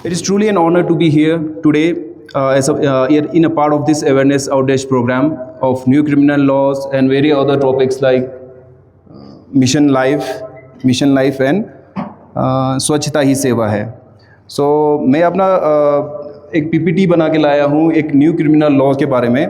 It is truly an honor to be here today in a part of this awareness outreach program of new criminal laws and various other topics like mission life and स्वच्छता ही सेवा है. मैं अपना एक PPT बना के लाया हूँ एक न्यू क्रिमिनल लॉ के बारे में.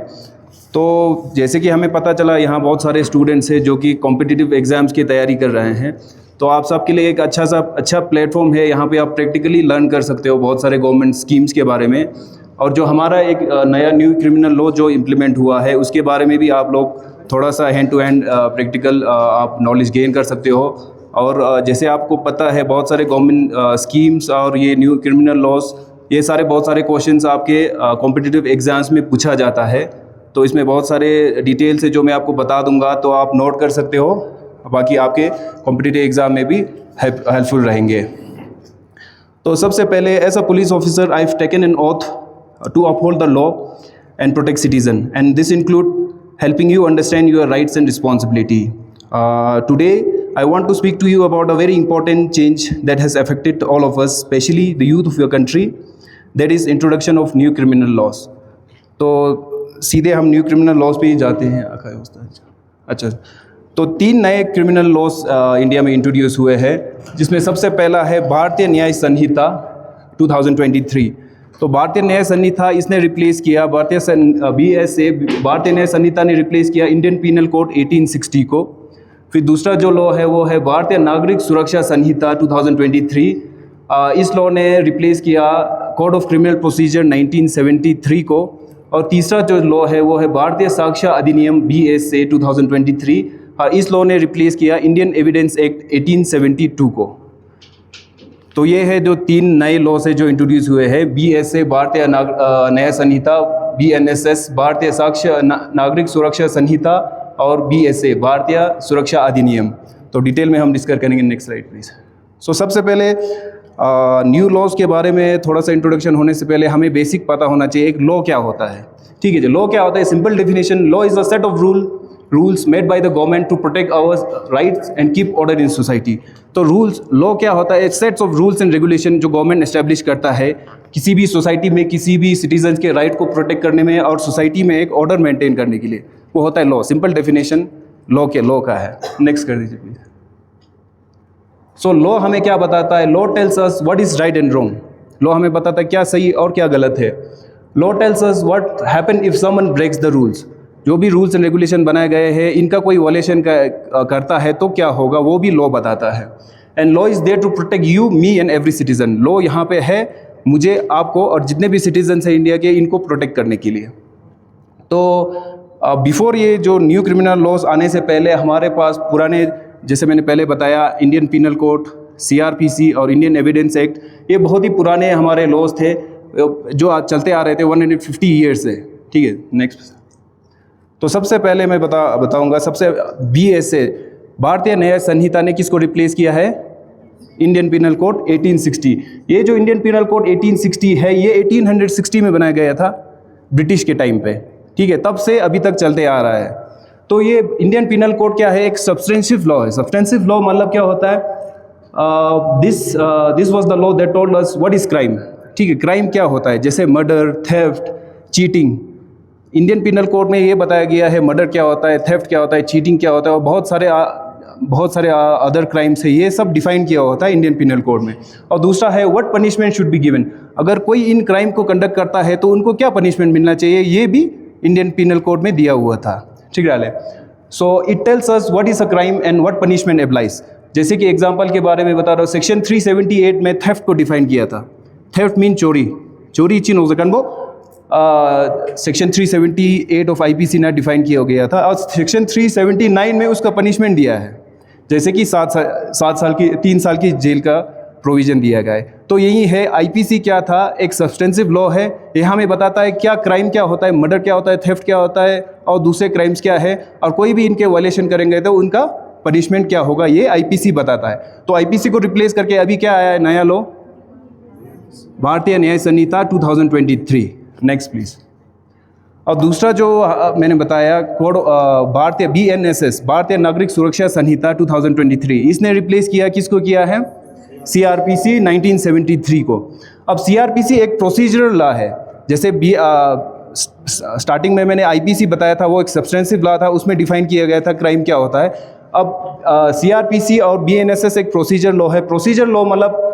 तो जैसे कि हमें पता चला यहाँ बहुत सारे स्टूडेंट्स हैं जो कि कॉम्पिटिटिव एग्ज़ाम्स की तैयारी कर रहे हैं. तो आप सबके लिए एक अच्छा प्लेटफॉर्म है. यहाँ पे आप प्रैक्टिकली लर्न कर सकते हो बहुत सारे गवर्नमेंट स्कीम्स के बारे में, और जो हमारा एक नया न्यू क्रिमिनल लॉ जो इम्प्लीमेंट हुआ है उसके बारे में भी आप लोग थोड़ा सा हैंड टू हैंड प्रैक्टिकल आप नॉलेज गेन कर सकते हो. और जैसे आपको पता है बहुत सारे गवर्नमेंट स्कीम्स और ये न्यू क्रिमिनल लॉज ये सारे बहुत सारे क्वेश्चंस आपके कॉम्पिटिटिव एग्ज़ाम्स में पूछा जाता है. तो इसमें बहुत सारे डिटेल्स है जो मैं आपको बता दूंगा, तो आप नोट कर सकते हो. बाकी आपके कॉम्पिटिटिव एग्ज़ाम में भी हेल्पफुल रहेंगे. तो सबसे पहले as a police officer I have taken an oath to uphold the law and protect citizen, and this include helping you understand your rights and responsibility. Today I want to speak to you about a very important change that has affected all of us, especially the youth of your country, that is introduction of new criminal laws. तो सीधे हम new criminal laws पे ही जाते हैं. अच्छा, तो 3 नए criminal laws India में इंट्रोड्यूस हुए हैं, जिसमें सबसे पहला है भारतीय न्याय संहिता 2023. तो भारतीय न्याय संहिता इसने रिप्लेस किया भारतीय न्याय संहिता ने रिप्लेस किया इंडियन पीनल कोड 1860 को. फिर दूसरा जो लॉ है वो है भारतीय नागरिक सुरक्षा संहिता 2023. इस लॉ ने रिप्लेस किया कोड ऑफ क्रिमिनल प्रोसीजर 1973 को. और तीसरा जो लॉ है वो है भारतीय साक्ष्य अधिनियम BSA 2023. इस लॉ ने रिप्लेस किया इंडियन एविडेंस एक्ट 1872 को. तो ये है जो 3 नए लॉस है जो इंट्रोड्यूस हुए हैं. BSA भारतीय न्याय संहिता, BNSS भारतीय साक्ष्य नागरिक सुरक्षा संहिता और BSA भारतीय सुरक्षा अधिनियम. तो डिटेल में हम डिस्कस करेंगे. Next slide please. सबसे पहले न्यू लॉज के बारे में थोड़ा सा इंट्रोडक्शन होने से पहले हमें बेसिक पता होना चाहिए एक लॉ क्या होता है. ठीक है जी. लॉ क्या होता है? Simple definition, law is a set of rules made by the government to protect our rights and keep order in society. तो लॉ क्या होता है? Sets of rules and regulation जो गवर्नमेंट एस्टैब्लिश करता है किसी भी सोसाइटी में किसी भी सिटीजन्स के राइट को प्रोटेक्ट करने में और सोसाइटी में एक ऑर्डर मेंटेन करने के लिए, वो होता है लॉ. सिंपल डेफिनेशन लॉ का है. नेक्स्ट कर दीजिए प्लीज. लॉ हमें क्या बताता है? Law tells us what is right and wrong. Law हमें बताता है क्या सही और क्या गलत है. Law tells us what happen if someone breaks the rules. जो भी रूल्स एंड रेगुलेशन बनाए गए हैं इनका कोई वायलेशन करता है तो क्या होगा, वो भी लॉ बताता है. And law is there to protect you, me and every citizen. Law यहाँ पे है मुझे, आपको और जितने भी सिटीजन्स हैं इंडिया के, इनको प्रोटेक्ट करने के लिए. तो बिफोर ये जो न्यू क्रिमिनल लॉज आने से पहले हमारे पास पुराने, जैसे मैंने पहले बताया, इंडियन पीनल कोड, CRPC और इंडियन एविडेंस एक्ट, ये बहुत ही पुराने हमारे लॉज थे जो चलते आ रहे थे 150 ईयर्स से. ठीक है. नेक्स्ट. तो सबसे पहले मैं बताऊंगा सबसे BSA भारतीय न्याय संहिता ने किसको रिप्लेस किया है? Indian penal code 1860. ये जो इंडियन पीनल कोड 1860 है ये 1860 में बनाया गया था ब्रिटिश के टाइम पे. ठीक है. तब से अभी तक चलते आ रहा है. तो ये इंडियन पीनल कोड क्या है? एक सब्सटेंसिव लॉ है. सब्सटेंसिव लॉ मतलब क्या होता है? This was the law that told us what is crime. ठीक है. क्राइम क्या होता है? जैसे murder, theft, cheating. Indian penal code में ये बताया गया है मर्डर क्या होता है, थेफ्ट क्या होता है, चीटिंग क्या होता है, और बहुत सारे अदर क्राइम्स है. ये सब डिफाइन किया होता है इंडियन पीनल कोड में. और दूसरा है what punishment should be given. अगर कोई इन क्राइम को कंडक्ट करता है तो उनको क्या पनिशमेंट मिलना चाहिए, ये भी इंडियन पीनल कोड में दिया हुआ था. ठीक है. So it tells us what is a crime and what punishment applies. जैसे कि एग्जाम्पल के बारे में बता रहा हूँ. सेक्शन 378 में थेफ्ट को डिफाइन किया था. थेफ्ट मीन चोरी चीन हो सकन वो सेक्शन 378 ऑफ IPC ने डिफाइन किया गया था. और सेक्शन 379 में उसका पनिशमेंट दिया है, जैसे कि 3 साल की जेल का प्रोविज़न दिया गया है. तो यही है IPC क्या था? एक सब्सटेंसिव लॉ है. ये हमें बताता है क्या क्राइम क्या होता है, मर्डर क्या होता है, थेफ्ट क्या होता है और दूसरे क्राइम्स क्या है, और कोई भी इनके वायलेशन करेंगे तो उनका पनिशमेंट क्या होगा, ये IPC बताता है. तो IPC को रिप्लेस करके अभी क्या आया है नया लॉ? भारतीय न्याय संहिता 2023. Next please. और दूसरा जो मैंने बताया कोड भारतीय BNSS भारतीय नागरिक सुरक्षा संहिता 2023, इसने रिप्लेस किया, किसको किया है? CRPC 1973 को। अब CRPC एक प्रोसीजरल लॉ है, जैसे स्टार्टिंग में मैंने IPC बताया था, वो एक सब्सटेंसिव लॉ था, उसमें डिफाइन किया गया था क्राइम क्या होता है। अब CRPC और BNSS एक प्रोसीजर लॉ है। प्रोसीजर लॉ मतलब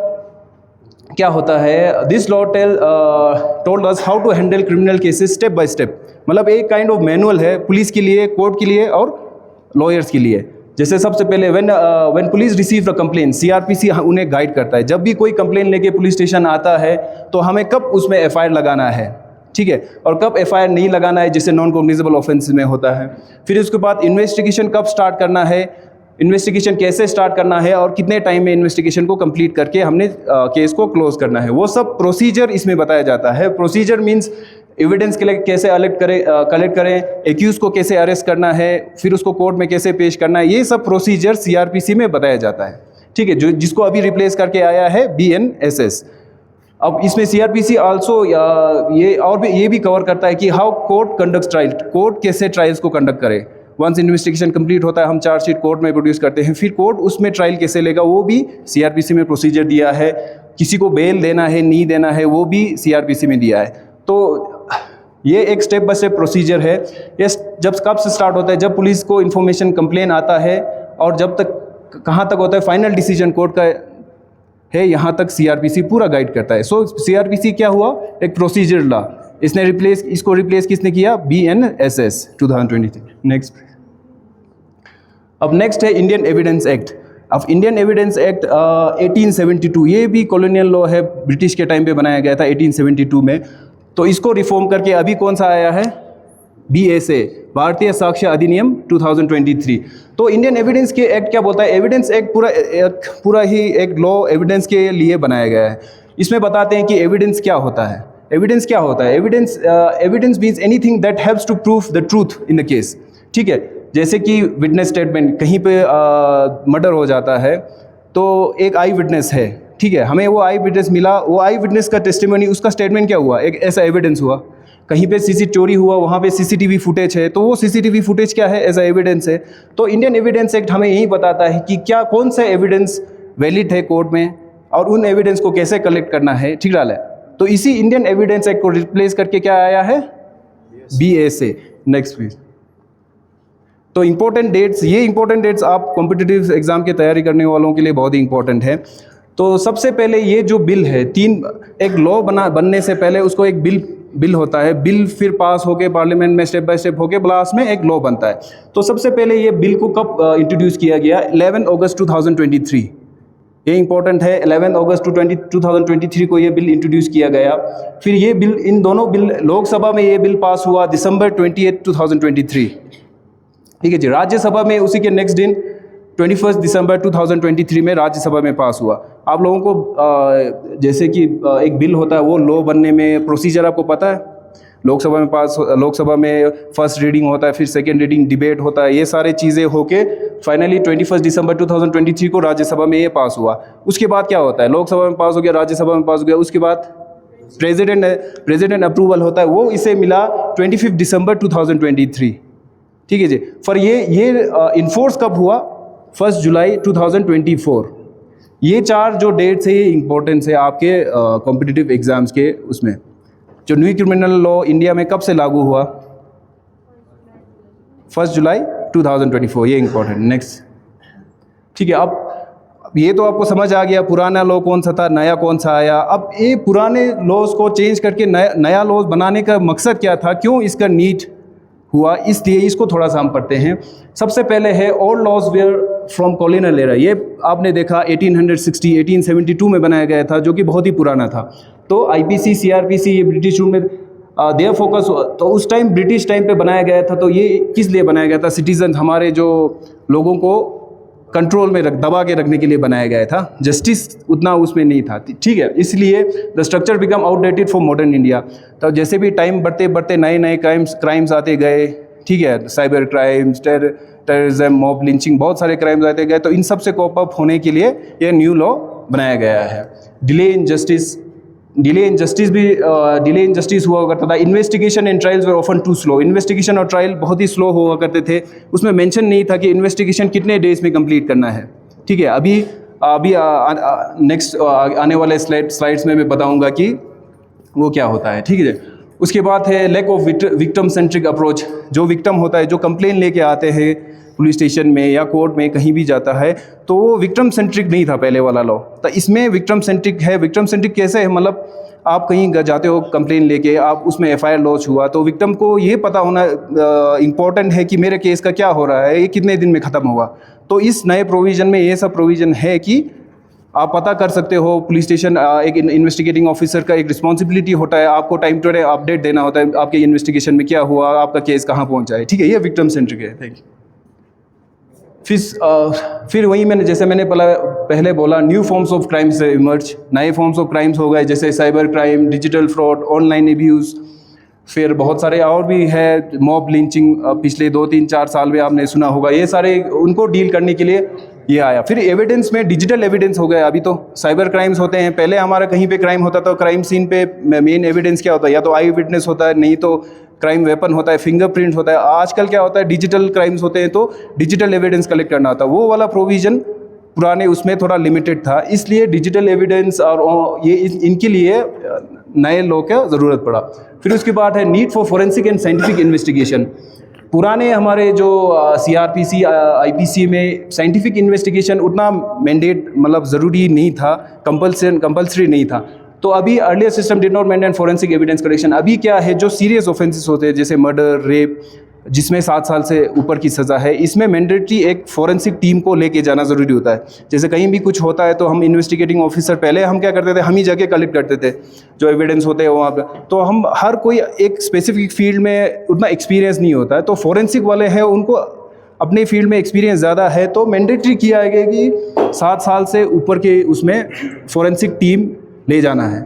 क्या होता है, this law told us how to handle criminal cases step by step, मतलब एक काइंड ऑफ मैनुअल है पुलिस के लिए, कोर्ट के लिए और लॉयर्स के लिए। जैसे सबसे पहले when police receive a complaint, CRPC उन्हें गाइड करता है। जब भी कोई कंप्लेंट लेके पुलिस स्टेशन आता है तो हमें कब उसमें FIR लगाना है, ठीक है, और कब FIR नहीं लगाना है, जिससे नॉन कॉग्निजेबल ऑफेंस में होता है। फिर उसके बाद इन्वेस्टिगेशन कब स्टार्ट करना है, इन्वेस्टिगेशन कैसे स्टार्ट करना है और कितने टाइम में इन्वेस्टिगेशन को कंप्लीट करके हमने केस को क्लोज करना है, वो सब प्रोसीजर इसमें बताया जाता है। प्रोसीजर मीन्स एविडेंस के लिए कैसे कलेक्ट करें, एक्यूज को कैसे अरेस्ट करना है, फिर उसको कोर्ट में कैसे पेश करना है, ये सब प्रोसीजर CRPC में बताया जाता है, ठीक है, जो जिसको अभी रिप्लेस करके आया है BNSS। अब इसमें CRPC आल्सो ये भी कवर करता है कि how court conducts trial, court कैसे ट्रायल्स को कंडक्ट करे। वंस इन्वेस्टिगेशन कंप्लीट होता है, हम चार्जशीट कोर्ट में प्रोड्यूस करते हैं, फिर कोर्ट उसमें ट्रायल कैसे लेगा, वो भी CRPC में प्रोसीजर दिया है। किसी को बेल देना है, नहीं देना है, वो भी CRPC में दिया है। तो ये एक स्टेप बाय स्टेप प्रोसीजर है। ये जब कब से स्टार्ट होता है, जब पुलिस को इन्फॉर्मेशन कंप्लेन आता है, और जब तक कहाँ तक होता है, फाइनल डिसीजन कोर्ट का है, यहाँ तक CRPC पूरा गाइड करता है। सो CRPC क्या हुआ, एक प्रोसीजर लॉ। इसको रिप्लेस किसने किया, BNSS 2023। नेक्स्ट, अब नेक्स्ट है इंडियन एविडेंस एक्ट। अब इंडियन एविडेंस एक्ट 1872, ये भी कॉलोनियल लॉ है, ब्रिटिश के टाइम पे बनाया गया था 1872 में। तो इसको रिफॉर्म करके अभी कौन सा आया है, BSA, भारतीय साक्ष्य अधिनियम 2023। तो इंडियन एविडेंस के एक्ट क्या बोलता है, एविडेंस एक्ट पूरा ही एक लॉ एविडेंस के लिए बनाया गया है। इसमें बताते हैं कि एविडेंस क्या होता है। एविडेंस क्या होता है, evidence means anything that helps to prove the truth in the case, ठीक है। जैसे कि विटनेस स्टेटमेंट, कहीं पे मर्डर हो जाता है तो एक आई विटनेस है, ठीक है, हमें वो आई विटनेस मिला, वो आई विटनेस का टेस्टिमनी, उसका स्टेटमेंट क्या हुआ, एक ऐसा एविडेंस हुआ। कहीं पे चोरी हुआ, वहाँ पे CCTV फुटेज है, तो वो CCTV फुटेज क्या है, एज अ एविडेंस है। तो इंडियन एविडेंस एक्ट हमें यही बताता है कि क्या कौन सा एविडेंस वैलिड है कोर्ट में, और उन एविडेंस को कैसे कलेक्ट करना है, ठीक है। तो इसी इंडियन एविडेंस एक्ट को रिप्लेस करके क्या आया है, BSA। Next please. तो इंपॉर्टेंट डेट्स, ये इंपॉर्टेंट डेट्स आप कॉम्पिटिटिव एग्जाम की तैयारी करने वालों के लिए बहुत ही इंपॉर्टेंट है। तो सबसे पहले ये जो बिल है, एक लॉ बनने से पहले उसको एक बिल होता है, बिल फिर पास होके पार्लियामेंट में स्टेप बाय स्टेप होके लास्ट में एक लॉ बनता है। तो सबसे पहले ये बिल को कब इंट्रोड्यूस किया गया, 11 अगस्त 2023, ये इंपॉर्टेंट है। 11 अगस्त 2023 को ये बिल इंट्रोड्यूस किया गया। फिर ये बिल, इन दोनों बिल, लोकसभा में ये बिल पास हुआ दिसंबर 28, 2023, ठीक है जी। राज्यसभा में उसी के नेक्स्ट दिन 21 दिसंबर 2023 में राज्यसभा में पास हुआ। आप लोगों को जैसे कि एक बिल होता है, वो लॉ बनने में प्रोसीजर आपको पता है। लोकसभा में फर्स्ट रीडिंग होता है, फिर सेकेंड रीडिंग, डिबेट होता है, ये सारे चीज़ें होके फाइनली 21 दिसंबर 2023 को राज्यसभा में ये पास हुआ। उसके बाद क्या होता है, लोकसभा में पास हो गया, राज्यसभा में पास हो गया, उसके बाद प्रेसिडेंट अप्रूवल होता है, वो इसे मिला 25 दिसंबर 2023, ठीक है जी। पर ये इन्फोर्स कब हुआ, 1 जुलाई 2024। ये 4 जो डेट्स है, ये इंपॉर्टेंस है आपके कॉम्पिटिटिव एग्जाम्स के। उसमें जो न्यू क्रिमिनल लॉ इंडिया में कब से लागू हुआ, 1 जुलाई 2024, ये इंपॉर्टेंट। नेक्स्ट, ठीक है। अब ये तो आपको समझ आ गया पुराना लॉ कौन सा था, नया कौन सा आया। अब ये पुराने लॉज को चेंज करके नया लॉज बनाने का मकसद क्या था, क्यों इसका नीड हुआ, इसलिए इसको थोड़ा सा हम पढ़ते हैं। सबसे पहले है old laws were from colonial era. ये आपने देखा 1872 में बनाया गया था, जो कि बहुत ही पुराना था। तो IPC, CRPC, ये ब्रिटिश रूल में देयर फोकस, तो उस टाइम ब्रिटिश टाइम पे बनाया गया था। तो ये किस लिए बनाया गया था, सिटीजन, हमारे जो लोगों को कंट्रोल में दबा के रखने के लिए बनाया गया था। जस्टिस उतना उसमें नहीं था, ठीक है। इसलिए the structure become outdated for modern India. तो जैसे भी टाइम बढ़ते बढ़ते नए क्राइम्स आते गए, ठीक है, cyber crimes, terrorism, mob lynching, बहुत सारे क्राइम्स आते गए। तो इन सब से कोप अप होने के लिए ये न्यू लॉ बनाया गया है। डिले इन जस्टिस हुआ करता था। Investigation and trials were often too slow. Investigation और ट्रायल बहुत ही स्लो हुआ करते थे। उसमें मेंशन नहीं था कि इन्वेस्टिगेशन कितने डेज में कंप्लीट करना है, ठीक है। अभी अभी नेक्स्ट आने वाले स्लाइड्स में मैं बताऊंगा कि वो क्या होता है, ठीक है। उसके बाद है lack of victim centric approach. जो विक्टिम होता है, जो कंप्लेन लेके आते हैं पुलिस स्टेशन में या कोर्ट में कहीं भी जाता है, तो वो विक्टिम सेंट्रिक नहीं था पहले वाला लॉ। तो इसमें विक्टिम सेंट्रिक है। विक्टिम सेंट्रिक कैसे है, मतलब आप कहीं जाते हो कंप्लेन लेके, आप उसमें एफआईआर लॉन्च हुआ, तो विक्टिम को ये पता होना इम्पॉर्टेंट है कि मेरे केस का क्या हो रहा है, ये कितने दिन में ख़त्म होगा। तो इस नए प्रोविज़न में ये सब प्रोविज़न है कि आप पता कर सकते हो। पुलिस स्टेशन एक इन्वेस्टिगेटिंग ऑफिसर का एक रिस्पॉन्सिबिलिटी होता है, आपको टाइम टू टाइम अपडेट देना होता है आपके इन्वेस्टिगेशन में क्या हुआ, आपका केस कहाँ पहुँचा है, ठीक है। ये विक्टिम सेंट्रिक है। Thank you. फिर वही जैसे मैंने पहले बोला, new forms of crimes emerge. नए फॉर्म्स ऑफ क्राइम्स हो गए, जैसे cyber crime, digital fraud, online abuse. फिर बहुत सारे और भी है, मॉब लिंचिंग पिछले 2-3-4 साल में आपने सुना होगा। ये सारे उनको डील करने के लिए ये आया। फिर एविडेंस में डिजिटल एविडेंस हो गया। अभी तो साइबर क्राइम्स होते हैं, पहले हमारा कहीं पे क्राइम होता तो क्राइम सीन पे मेन एविडेंस क्या होता है, या तो आई विटनेस होता है, नहीं तो क्राइम वेपन होता है, फिंगरप्रिंट होता है। आजकल क्या होता है, डिजिटल क्राइम्स होते हैं तो डिजिटल एविडेंस कलेक्ट करना होता है। वो वाला प्रोविज़न पुराने उसमें थोड़ा लिमिटेड था, इसलिए डिजिटल एविडेंस और ये इनके लिए नए लॉ का ज़रूरत पड़ा। फिर उसके बाद है need for forensic and scientific investigation. पुराने हमारे जो सीआरपीसी आईपीसी में साइंटिफिक इन्वेस्टिगेशन उतना मैंडेट मतलब ज़रूरी नहीं था, कंपल्सरी नहीं था। तो अभी earlier system did not maintain forensic evidence collection. अभी क्या है, जो सीरियस ऑफेंसेस होते हैं जैसे मर्डर, रेप, जिसमें 7 साल से ऊपर की सज़ा है, इसमें मैंडेटरी एक फोरेंसिक टीम को लेके जाना ज़रूरी होता है। जैसे कहीं भी कुछ होता है तो हम इन्वेस्टिगेटिंग ऑफिसर, पहले हम क्या करते थे, हम ही जाके कलेक्ट करते थे जो एविडेंस होते हैं वहाँ पे। तो हम हर कोई एक स्पेसिफिक फील्ड में उतना एक्सपीरियंस नहीं होता है, तो फोरेंसिक वाले हैं उनको अपने फील्ड में एक्सपीरियंस ज़्यादा है, तो मैंडेटरी किया गया कि 7 साल से ऊपर के उसमें फोरेंसिक टीम ले जाना है।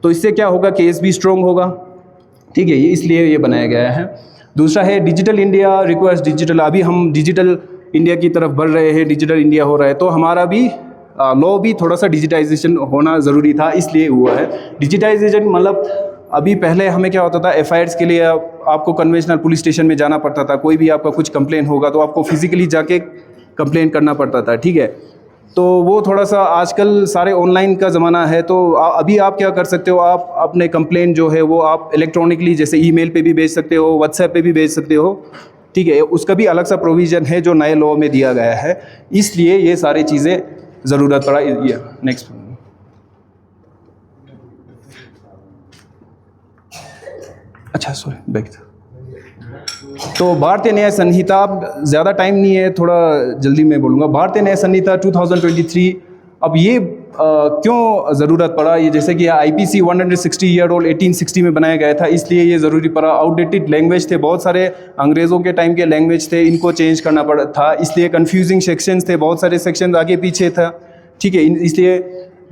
तो इससे क्या होगा, केस भी स्ट्रॉन्ग होगा, ठीक है। ये इसलिए ये बनाया गया है। दूसरा है डिजिटल इंडिया रिक्वायर्स डिजिटल। अभी हम डिजिटल इंडिया की तरफ बढ़ रहे हैं, डिजिटल इंडिया हो रहा है, तो हमारा भी लॉ भी थोड़ा सा डिजिटाइजेशन होना ज़रूरी था, इसलिए हुआ है डिजिटाइजेशन। मतलब अभी पहले हमें क्या होता था, एफआईआर्स के लिए आपको कन्वेंशनल पुलिस स्टेशन में जाना पड़ता था। कोई भी आपका कुछ कंप्लेन होगा तो आपको फिजिकली जाके कंप्लेन करना पड़ता था, ठीक है। तो वो थोड़ा सा, आजकल सारे ऑनलाइन का ज़माना है, तो अभी आप क्या कर सकते हो, आप अपने कंप्लेंट जो है वो आप इलेक्ट्रॉनिकली जैसे ईमेल पे भी भेज सकते हो, व्हाट्सएप पे भी भेज सकते हो, ठीक है। उसका भी अलग सा प्रोविज़न है जो नए लॉ में दिया गया है, इसलिए ये सारी चीज़ें ज़रूरत पड़ा। ये नेक्स्ट, अच्छा सॉरी बैक। तो भारतीय न्याय संहिता, अब ज़्यादा टाइम नहीं है, थोड़ा जल्दी मैं बोलूँगा। भारतीय न्याय संहिता 2023, अब ये क्यों ज़रूरत पड़ा, ये जैसे कि आईपीसी 160 ईयर ओल्ड 1860 में बनाया गया था, इसलिए ये ज़रूरी पड़ा। आउटडेटेड लैंग्वेज थे, बहुत सारे अंग्रेज़ों के टाइम के लैंग्वेज थे, इनको चेंज करना पड़ा था, इसलिए कन्फ्यूजिंग सेक्शंस थे, बहुत सारे सेक्शन आगे पीछे था, ठीक है। इसलिए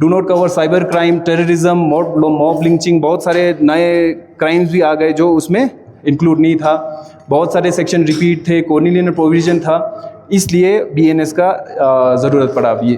do not cover cyber crime, terrorism, mob lynching, बहुत सारे नए क्राइम्स भी आ गए जो उसमें इंक्लूड नहीं था। बहुत सारे सेक्शन रिपीट थे, कॉर्निलियन प्रोविजन था, इसलिए बीएनएस का ज़रूरत पड़ा। अब ये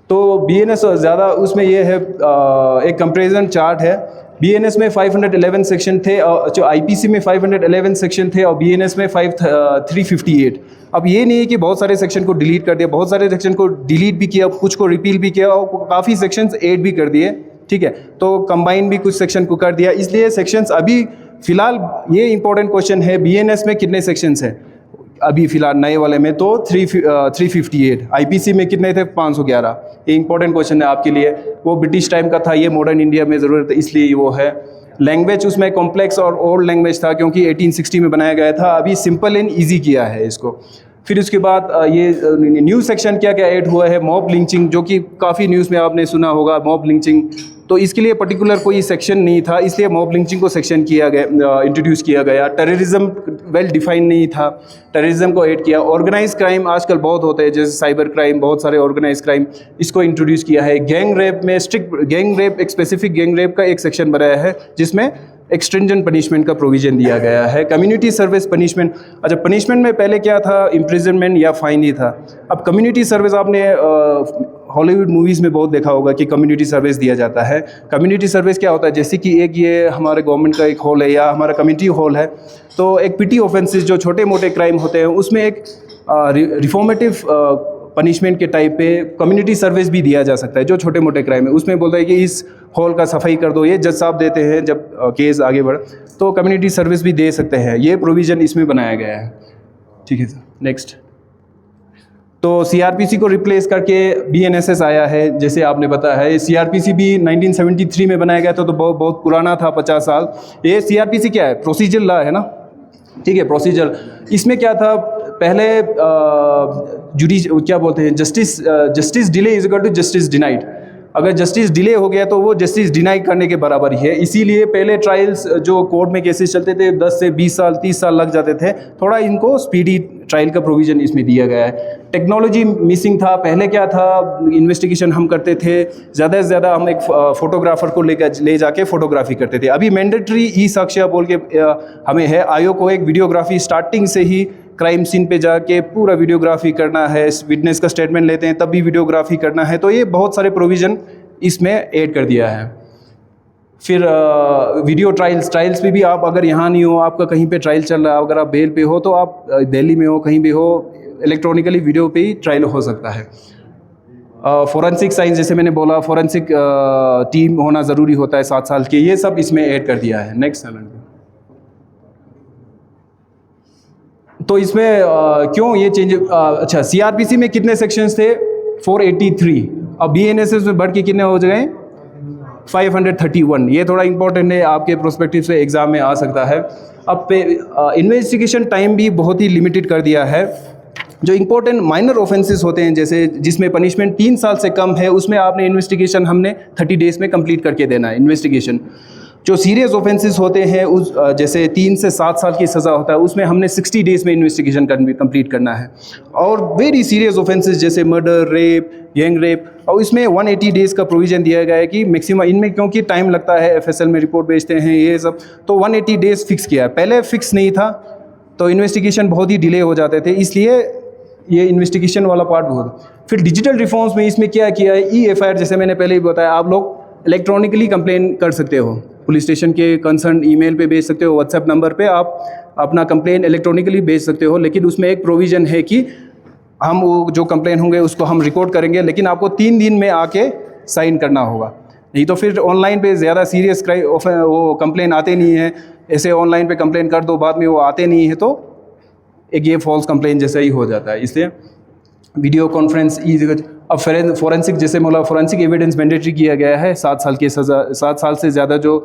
तो बीएनएस ज़्यादा उसमें ये है, एक कंपैरिजन चार्ट है। बीएनएस में 511 सेक्शन थे, जो आईपीसी में 511 सेक्शन थे और बीएनएस में 358। अब ये नहीं है कि बहुत सारे सेक्शन को डिलीट कर दिया, बहुत सारे सेक्शन को डिलीट भी किया, कुछ को रिपील भी किया और काफ़ी सेक्शंस ऐड भी कर दिए, ठीक है। तो कंबाइन भी कुछ सेक्शन को कर दिया, इसलिए सेक्शंस अभी फ़िलहाल, ये इंपॉर्टेंट क्वेश्चन है, बीएनएस में कितने सेक्शंस हैं अभी फ़िलहाल नए वाले में, तो 358। आईपीसी में कितने थे, 511। ये इंपॉर्टेंट क्वेश्चन है आपके लिए, वो ब्रिटिश टाइम का था, ये मॉडर्न इंडिया में ज़रूरत है, इसलिए वो है। लैंग्वेज उसमें कॉम्प्लेक्स और ओल्ड लैंग्वेज था क्योंकि 1860 में बनाया गया था, अभी सिंपल एंड ईजी किया है इसको। फिर उसके बाद ये न्यू सेक्शन क्या क्या ऐड हुआ है, मॉब लिंचिंग, जो कि काफ़ी न्यूज़ में आपने सुना होगा मॉब लिंचिंग। तो इसके लिए पर्टिकुलर कोई सेक्शन नहीं था, इसलिए मॉब लिंचिंग को सेक्शन किया गया, इंट्रोड्यूस किया गया। टेररिज्म वेल डिफाइन नहीं था, टेररिज्म को ऐड किया। ऑर्गेनाइज क्राइम आजकल बहुत होते हैं, जैसे साइबर क्राइम, बहुत सारे ऑर्गेनाइज क्राइम, इसको इंट्रोड्यूस किया है। गैंग रेप में स्ट्रिक्ट गैंग रेप, एक स्पेसिफिक गैंग रेप का एक सेक्शन बनाया है जिसमें एक्सटेंजन पनिशमेंट का प्रोविजन दिया गया है। कम्युनिटी सर्विस पनिशमेंट, अच्छा पनिशमेंट में पहले क्या था, इम्प्रिजनमेंट या फाइन ही था। अब कम्युनिटी सर्विस, आपने हॉलीवुड मूवीज़ में बहुत देखा होगा कि कम्युनिटी सर्विस दिया जाता है। कम्युनिटी सर्विस क्या होता है, जैसे कि एक ये हमारे गवर्नमेंट का एक हॉल है या हमारा कम्युनिटी हॉल है, तो एक पिटी ऑफेंसेस जो छोटे मोटे क्राइम होते हैं उसमें एक रिफॉर्मेटिव पनिशमेंट के टाइप पे कम्युनिटी सर्विस भी दिया जा सकता है, जो छोटे मोटे क्राइम है उसमें बोलता है कि इस हॉल का सफाई कर दो, ये जज साहब देते हैं जब केस आगे बढ़, तो कम्युनिटी सर्विस भी दे सकते हैं, ये प्रोविज़न इसमें बनाया गया है। ठीक है सर, नेक्स्ट। तो सीआरपीसी को रिप्लेस करके बीएनएसएस आया है, जैसे आपने बताया है। सीआरपीसी भी 1973 में बनाया गया था, तो बहुत बहुत पुराना था, 50 साल। ये सीआरपीसी क्या है? प्रोसीजर लॉ है ना, ठीक है, प्रोसीजर। इसमें क्या था पहले, क्या बोलते हैं, justice delay is equal to justice denied. अगर जस्टिस डिले हो गया तो वो जस्टिस डिनाई करने के बराबर ही है। इसीलिए पहले ट्रायल्स जो कोर्ट में केसेस चलते थे 10 से 20 साल 30 साल लग जाते थे, थोड़ा इनको स्पीडी ट्रायल का प्रोविज़न इसमें दिया गया है। टेक्नोलॉजी मिसिंग था, पहले क्या था, इन्वेस्टिगेशन हम करते थे, ज़्यादा से ज़्यादा हम एक फोटोग्राफर को ले जाके फोटोग्राफी करते थे। अभी मैंडेटरी ई साक्ष्य बोल के हमें है, आयोग को एक वीडियोग्राफी स्टार्टिंग से ही क्राइम सीन पे जाके पूरा वीडियोग्राफी करना है, विटनेस का स्टेटमेंट लेते हैं तब भी वीडियोग्राफी करना है, तो ये बहुत सारे प्रोविज़न इसमें ऐड कर दिया है। फिर वीडियो ट्रायल्स पे भी आप अगर यहाँ नहीं हो, आपका कहीं पे ट्रायल चल रहा है, अगर आप बेल पे हो तो आप दिल्ली में हो, कहीं भी हो, इलेक्ट्रॉनिकली वीडियो पे ही ट्रायल हो सकता है। फोरेंसिक साइंस, जैसे मैंने बोला, फोरेंसिक टीम होना ज़रूरी होता है 7 साल के, ये सब इसमें ऐड कर दिया है। Next sir. तो इसमें क्यों ये चेंज, अच्छा, सीआरपीसी में कितने सेक्शंस थे? 483। अब बीएनएसएस में बढ़ के कितने हो गए? 531। ये थोड़ा इंपॉर्टेंट है, आपके प्रोस्पेक्टिव से एग्जाम में आ सकता है। अब इन्वेस्टिगेशन टाइम भी बहुत ही लिमिटेड कर दिया है। जो इंपॉर्टेंट माइनर ऑफेंसेस होते हैं, जैसे जिसमें पनिशमेंट 3 साल से कम है, उसमें आपने इन्वेस्टिगेशन हमने 30 डेज़ में कंप्लीट करके देना है इन्वेस्टिगेशन। जो सीरियस ऑफेंसेस होते हैं, उस जैसे 3 से 7 साल की सज़ा होता है, उसमें हमने 60 डेज़ में इन्वेस्टिगेशन कंप्लीट करना है। और वेरी सीरियस ऑफेंसेस जैसे मर्डर, रेप, गैंग रेप, और इसमें 180 डेज़ का प्रोविज़न दिया गया है कि मैक्सिमम इनमें, क्योंकि टाइम लगता है, एफएसएल में रिपोर्ट भेजते हैं ये सब, तो 180 डेज़ फिक्स किया है। पहले फिक्स नहीं था तो इन्वेस्टिगेशन बहुत ही डिले हो जाते थे, इसलिए ये इन्वेस्टिगेशन वाला पार्ट बहुत। फिर डिजिटल रिफॉर्म्स में इसमें क्या किया है, ई-एफआईआर, जैसे मैंने पहले ही बताया, आप लोग इलेक्ट्रॉनिकली कंप्लेन कर सकते हो, पुलिस स्टेशन के कंसर्न ईमेल पे भेज सकते हो, व्हाट्सएप नंबर पे आप अपना कंप्लेन इलेक्ट्रॉनिकली भेज सकते हो। लेकिन उसमें एक प्रोविज़न है कि हम वो जो कंप्लेन होंगे उसको हम रिकॉर्ड करेंगे, लेकिन आपको 3 दिन में आके साइन करना होगा, नहीं तो फिर ऑनलाइन पे ज़्यादा सीरियस वो कंप्लेन आते नहीं है। ऐसे ऑनलाइन पे कंप्लेन कर दो, बाद में वो आते नहीं है, तो एक ये फॉल्स कंप्लेन जैसा ही हो जाता है। इसलिए वीडियो कॉन्फ्रेंस अब फोरेंसिक, जैसे बोला, फोरेंसिक एविडेंस मैंडेटरी किया गया है। 7 साल की सज़ा, 7 साल से ज़्यादा जो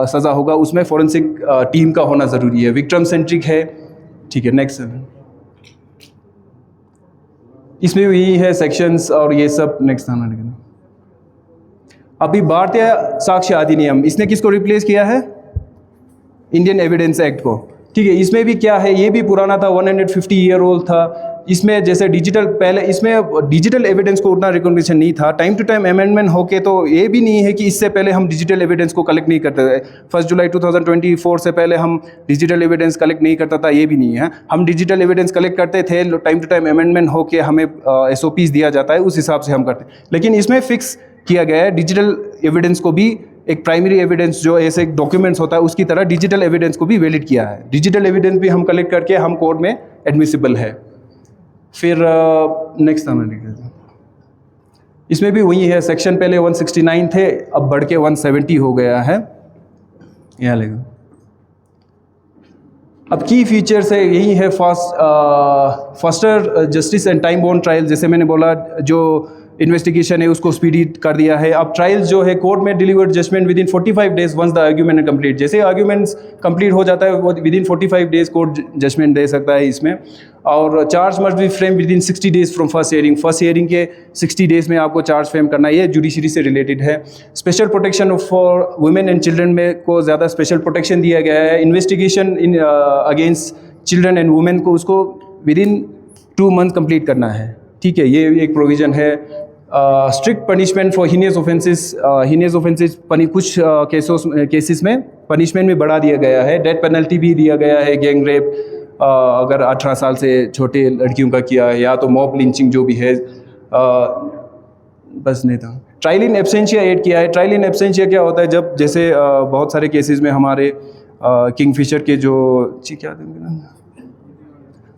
सज़ा होगा उसमें फोरेंसिक टीम का होना ज़रूरी है। विक्टिम सेंट्रिक है, ठीक है। नेक्स्ट, इसमें भी यही है सेक्शंस और ये सब। नेक्स्ट आना लेकिन अभी भारतीय साक्ष्य अधिनियम, इसने किसको रिप्लेस किया है? इंडियन एविडेंस एक्ट को, ठीक है। इसमें भी क्या है, ये भी पुराना था, 150 ईयर ओल्ड था। इसमें जैसे डिजिटल, पहले इसमें डिजिटल एविडेंस को उतना रिकॉग्निशन नहीं था। टाइम टू टाइम अमेंडमेंट होके, तो ये भी नहीं है कि इससे पहले हम डिजिटल एविडेंस को कलेक्ट नहीं करते थे। 1 जुलाई 2024 से पहले हम डिजिटल एविडेंस कलेक्ट नहीं करता था, ये भी नहीं है। हम डिजिटल एविडेंस कलेक्ट करते थे, टाइम टू टाइम अमेंडमेंट होके हमें SOPs दिया जाता है, उस हिसाब से हम करते। लेकिन इसमें फिक्स किया गया है डिजिटल एविडेंस को भी एक प्राइमरी एविडेंस जो ऐसे डॉक्यूमेंट्स होता है उसकी तरह डिजिटल एविडेंस को भी वैलिड किया है। डिजिटल एविडेंस भी हम कलेक्ट करके हम कोर्ट में एडमिसिबल है। फिर नेक्स्ट आना देखिए, इसमें भी वही है। सेक्शन पहले 169 थे, अब बढ़ के 170 हो गया है। यहाँ लेगा, अब की फीचर्स है, यही है faster justice and time bound trial. जैसे मैंने बोला, जो इन्वेस्टिगेशन है उसको स्पीडी कर दिया है। अब ट्रायल्स जो है, कोर्ट में delivered judgement within 45 days once the argument है कंप्लीट। जैसे आर्ग्यूमेंट्स कंप्लीट हो जाता है, वो within 45 days court judgement दे सकता है इसमें। और charge must be frame within 60 days from first hearing. First hearing के 60 डेज में आपको चार्ज फ्रेम करना है। ये जुडिशरी से रिलेटेड है। Special protection for women and children में को ज़्यादा स्पेशल प्रोटेक्शन दिया गया है। Investigation in against children and women को उसको विद इन 2 मंथ कंप्लीट करना है, ठीक है। ये एक प्रोविज़न है। Strict punishment for heinous offences. Heinous offences कुछ केसेस में पनिशमेंट में बढ़ा दिया गया है। डेथ पेनल्टी भी दिया गया है। गैंग रेप अगर 18 साल से छोटे लड़कियों का किया है, या तो मॉब लिंचिंग जो भी है, बस नहीं था। ट्रायल इन एब्सेंशिया ऐड किया है। ट्रायल इन एब्सेंशिया क्या होता है, जब जैसे बहुत सारे केसेस में हमारे किंगफिशर के जो क्या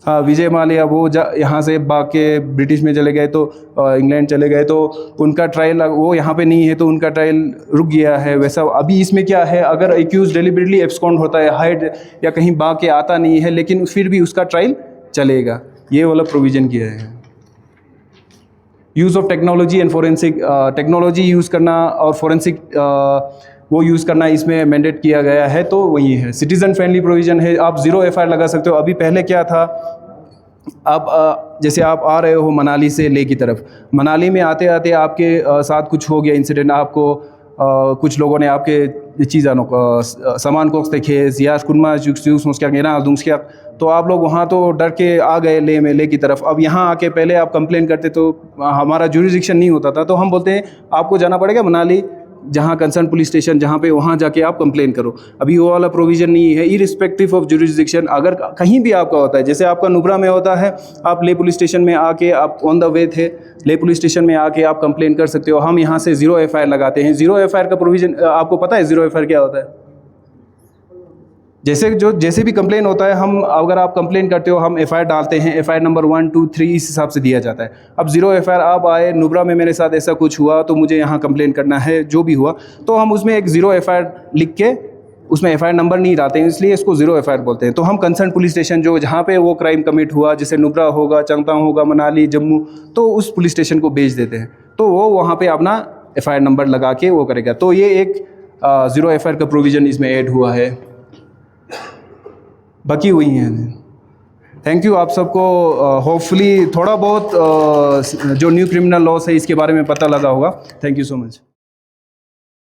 हाँ, विजय माल्या वो यहाँ से भाग के ब्रिटिश में चले गए, तो इंग्लैंड चले गए, तो उनका ट्रायल वो यहाँ पे नहीं है, तो उनका ट्रायल रुक गया है। वैसा अभी इसमें क्या है, अगर एक्यूज डेलिबरेटली एब्सकॉन्ड होता है, हाइड या कहीं भाग के आता नहीं है, लेकिन फिर भी उसका ट्रायल चलेगा, ये वाला प्रोविज़न किया है। Use of technology and forensic, technology use करना और फोरेंसिक वो यूज़ करना इसमें मैंडेट किया गया है, तो वही है। सिटीज़न फ्रेंडली प्रोविज़न है, आप 0 एफआईआर लगा सकते हो। अभी पहले क्या था, आप जैसे आप आ रहे हो मनाली से लेह की तरफ, मनाली में आते आते आपके साथ कुछ हो गया इंसिडेंट, आपको कुछ लोगों ने आपके चीज़ों सामान को खेस या कुनमा क्या, तो आप लोग वहाँ तो डर के आ गए लेह की तरफ। अब यहाँ आके पहले आप कंप्लेन करते तो हमारा जुरिडिक्शन नहीं होता था, तो हम बोलते हैं आपको जाना पड़ेगा मनाली, जहाँ कंसर्न पुलिस स्टेशन जहाँ पे, वहाँ जाके आप कंप्लेन करो। अभी वो वाला प्रोविज़न नहीं है। इरिस्पेक्टिव ऑफ जुरिडिक्शन, अगर कहीं भी आपका होता है, जैसे आपका नुब्रा में होता है, आप लेह पुलिस स्टेशन में आके, आप ऑन द वे थे लेह पुलिस स्टेशन में आके आप कंप्लेन कर सकते हो। हम यहाँ से 0 एफआईआर लगाते हैं। 0 एफआईआर का प्रोविज़न आपको पता है 0 एफआईआर क्या होता है? जैसे भी कंप्लेन होता है, हम अगर आप कंप्लेन करते हो, हम एफआईआर डालते हैं, एफआईआर नंबर 1, 2, 3 इस हिसाब से दिया जाता है। अब 0 एफआईआर आप आए, नुब्रा में मेरे साथ ऐसा कुछ हुआ तो मुझे यहाँ कंप्लेन करना है, जो भी हुआ, तो हम उसमें एक 0 एफआईआर लिख के उसमें एफआईआर नंबर नहीं डालते हैं, इसलिए इसको 0 एफआईआर बोलते हैं। तो हम कंसर्न पुलिस स्टेशन जो जहाँ पे वो क्राइम कमिट हुआ, जैसे नुब्रा होगा, चंगतांग होगा, मनाली, जम्मू, तो उस पुलिस स्टेशन को भेज देते हैं, तो वो वहाँ पे अपना एफआईआर नंबर लगा के वो करेगा। तो ये एक 0 एफआईआर का प्रोविज़न इसमें ऐड हुआ है। बाकी वही है। थैंक यू आप सबको। होपफुली थोड़ा बहुत जो न्यू क्रिमिनल लॉस है इसके बारे में पता लगा होगा। Thank you so much.